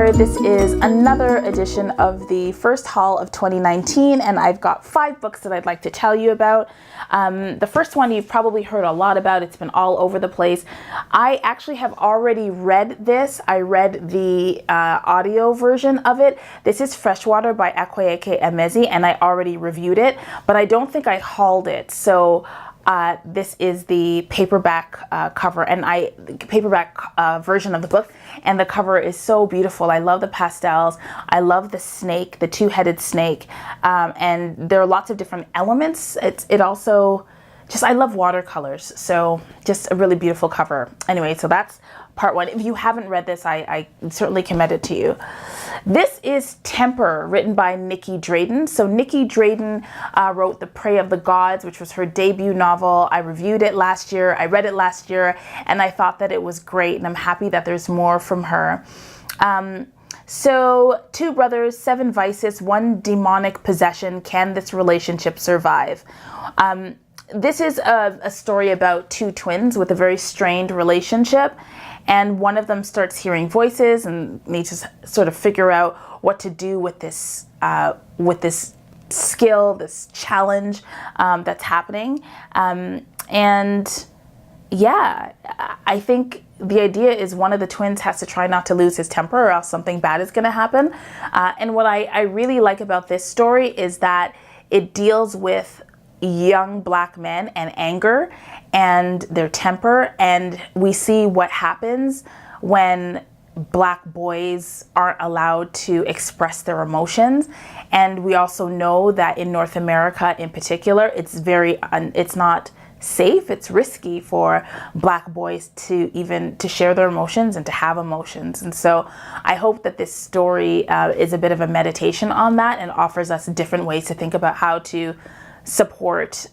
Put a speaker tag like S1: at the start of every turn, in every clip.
S1: here. This is another edition of the first haul of 2019, and I've got 5 books that I'd like to tell you about. The first one you've probably heard a lot about. It's been all over the place. I actually have already read this. I read the audio version of it. This is Freshwater by Akwaeke Emezi, and I already reviewed it, but I don't think I hauled it. So this is the paperback cover and paperback version of the book, and the cover is so beautiful. I love the pastels. I love the snake, the 2-headed snake, and there are lots of different elements. It also just, I love watercolors, so just a really beautiful cover. Anyway, so that's part 1. If you haven't read this, I certainly commend it to you. This is Temper, written by Nikki Drayden. So Nikki Drayden wrote The Prey of the Gods, which was her debut novel. I reviewed it last year. I read it last year, and I thought that it was great, and I'm happy that there's more from her. So 2 brothers, 7 vices, 1 demonic possession. Can this relationship survive? This is a story about 2 twins with a very strained relationship, and one of them starts hearing voices and needs to sort of figure out what to do with this skill, this challenge that's happening. And yeah, I think the idea is one of the twins has to try not to lose his temper, or else something bad is going to happen. And what I really like about this story is that it deals with young Black men and anger and their temper, and we see what happens when Black boys aren't allowed to express their emotions. And we also know that in North America in particular, it's not safe, it's risky for Black boys to share their emotions and to have emotions. And so I hope that this story is a bit of a meditation on that and offers us different ways to think about how to support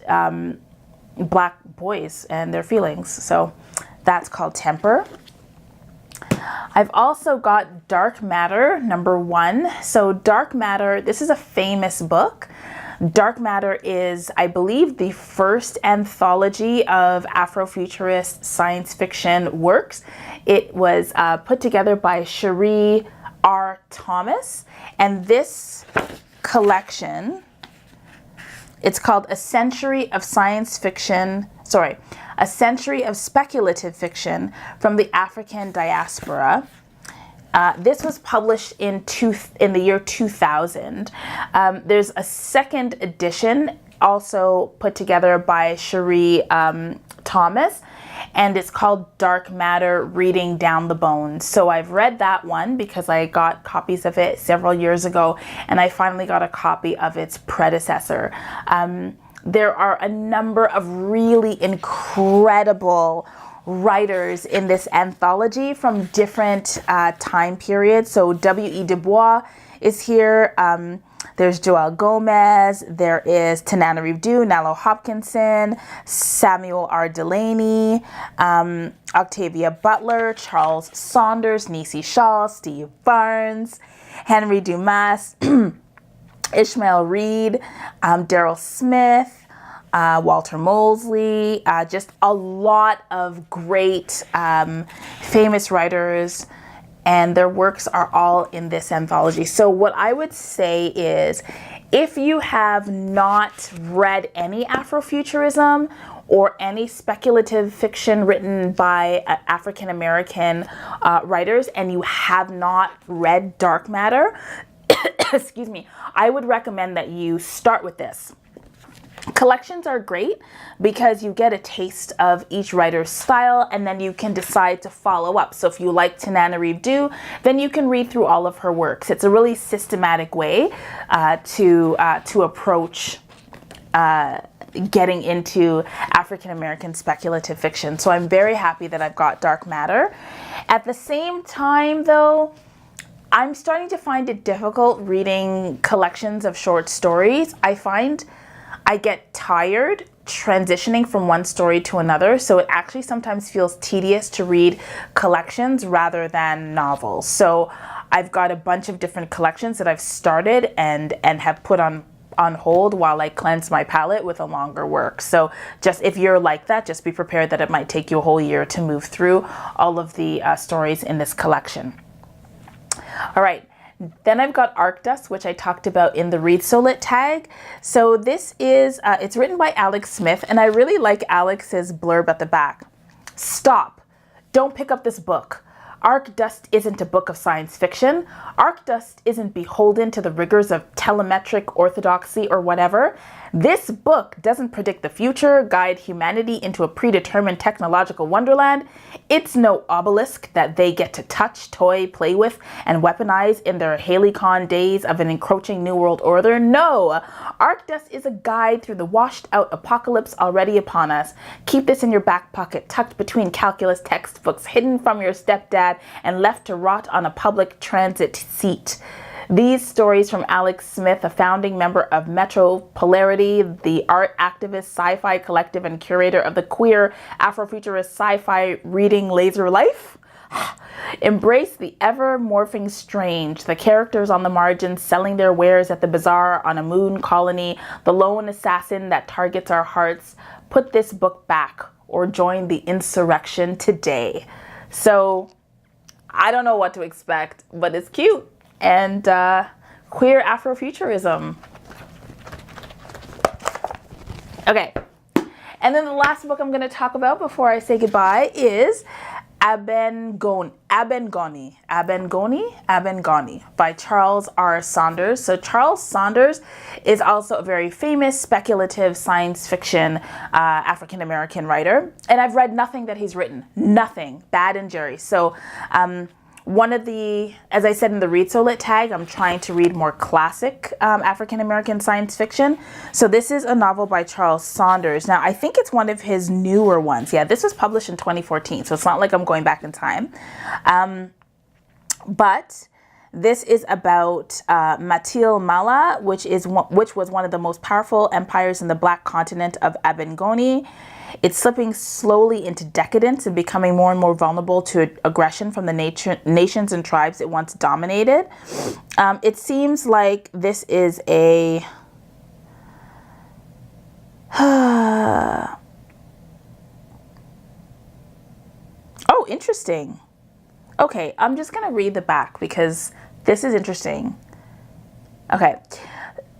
S1: Black boys and their feelings. So that's called Temper. I've also got Dark Matter, number 1. So Dark Matter, this is a famous book. Dark Matter is, I believe, the first anthology of Afrofuturist science fiction works. It was put together by Cherie R. Thomas, and this collection, it's called A Century of Speculative Fiction from the African Diaspora. This was published in the year 2000. There's a second edition also put together by Cherie Thomas, and it's called Dark Matter, Reading Down the Bones. So I've read that one because I got copies of it several years ago, and I finally got a copy of its predecessor. There are a number of really incredible writers in this anthology from different time periods. So W.E. Du Bois is here. There's Joelle Gomez, there is Tananarive Due, Nalo Hopkinson, Samuel R. Delaney, Octavia Butler, Charles Saunders, Nisi Shaw, Steve Barnes, Henry Dumas, Ishmael Reed, Daryl Smith, Walter Mosley, just a lot of great famous writers, and their works are all in this anthology. So what I would say is, if you have not read any Afrofuturism or any speculative fiction written by African American writers, and you have not read Dark Matter, excuse me, I would recommend that you start with this. Collections are great because you get a taste of each writer's style, and then you can decide to follow up. So if you like Tananarive Due, then you can read through all of her works. It's a really systematic way to approach getting into African American speculative fiction. So I'm very happy that I've got Dark Matter. At the same time, though, I'm starting to find it difficult reading collections of short stories. I find I get tired transitioning from one story to another, so it actually sometimes feels tedious to read collections rather than novels. So I've got a bunch of different collections that I've started and have put on hold while I cleanse my palette with a longer work. So just if you're like that, just be prepared that it might take you a whole year to move through all of the stories in this collection. All right. Then I've got Arc Dust, which I talked about in the Read So Lit tag. So this is, it's written by Alex Smith, and I really like Alex's blurb at the back. Stop. Don't pick up this book. Arc Dust isn't a book of science fiction. Arc Dust isn't beholden to the rigors of telemetric orthodoxy or whatever. This book doesn't predict the future, guide humanity into a predetermined technological wonderland. It's no obelisk that they get to touch, toy, play with, and weaponize in their Halicon days of an encroaching New World Order. No! Arc Dust is a guide through the washed-out apocalypse already upon us. Keep this in your back pocket, tucked between calculus textbooks, hidden from your stepdad, and left to rot on a public transit seat. These stories from Alex Smith, a founding member of Metro Polarity, the art activist, sci-fi collective, and curator of the queer Afrofuturist sci-fi reading Laser Life, embrace the ever-morphing strange, the characters on the margins selling their wares at the bazaar on a moon colony, the lone assassin that targets our hearts. Put this book back or join the insurrection today. So I don't know what to expect, but it's cute. And queer Afrofuturism. Okay. And then the last book I'm going to talk about before I say goodbye is Abengoni by Charles R. Saunders. So Charles Saunders is also a very famous speculative science fiction African-American writer. And I've read nothing that he's written. Nothing. Bad and Jerry. So one of the, as I said in the Read So Lit tag, I'm trying to read more classic African-American science fiction. So this is a novel by Charles Saunders. Now, I think it's one of his newer ones. Yeah, this was published in 2014, so it's not like I'm going back in time. But this is about Matil Mala, which was one of the most powerful empires in the Black continent of Abengoni. It's slipping slowly into decadence and becoming more and more vulnerable to aggression from the nations and tribes it once dominated. It seems like this is a... Oh, interesting. Okay, I'm just going to read the back because this is interesting. Okay.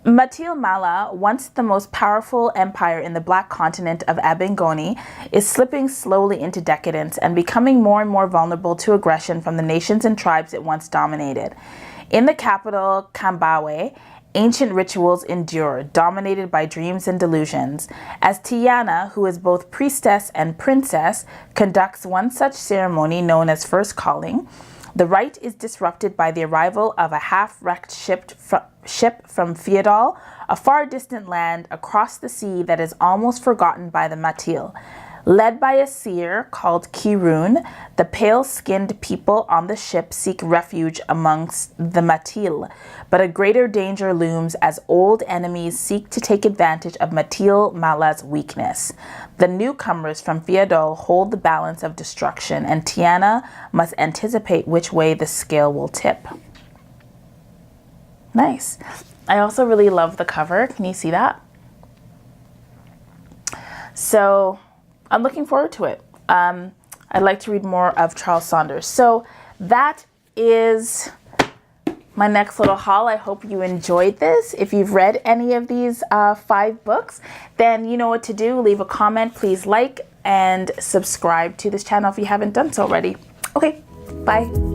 S1: Matil Mala, once the most powerful empire in the Black continent of Abengoni, is slipping slowly into decadence and becoming more and more vulnerable to aggression from the nations and tribes it once dominated. In the capital, Kambawe, ancient rituals endure, dominated by dreams and delusions. As Tiana, who is both priestess and princess, conducts one such ceremony known as First Calling, the rite is disrupted by the arrival of a half-wrecked ship from Feodal, a far distant land across the sea that is almost forgotten by the Matil. Led by a seer called Kirun, the pale-skinned people on the ship seek refuge amongst the Matil, but a greater danger looms as old enemies seek to take advantage of Matil Mala's weakness. The newcomers from Feodal hold the balance of destruction, and Tiana must anticipate which way the scale will tip. Nice. I also really love the cover. Can you see that? So I'm looking forward to it. I'd like to read more of Charles Saunders. So that is my next little haul. I hope you enjoyed this. If you've read any of these 5 books, then you know what to do. Leave a comment, please like and subscribe to this channel if you haven't done so already. Okay, bye.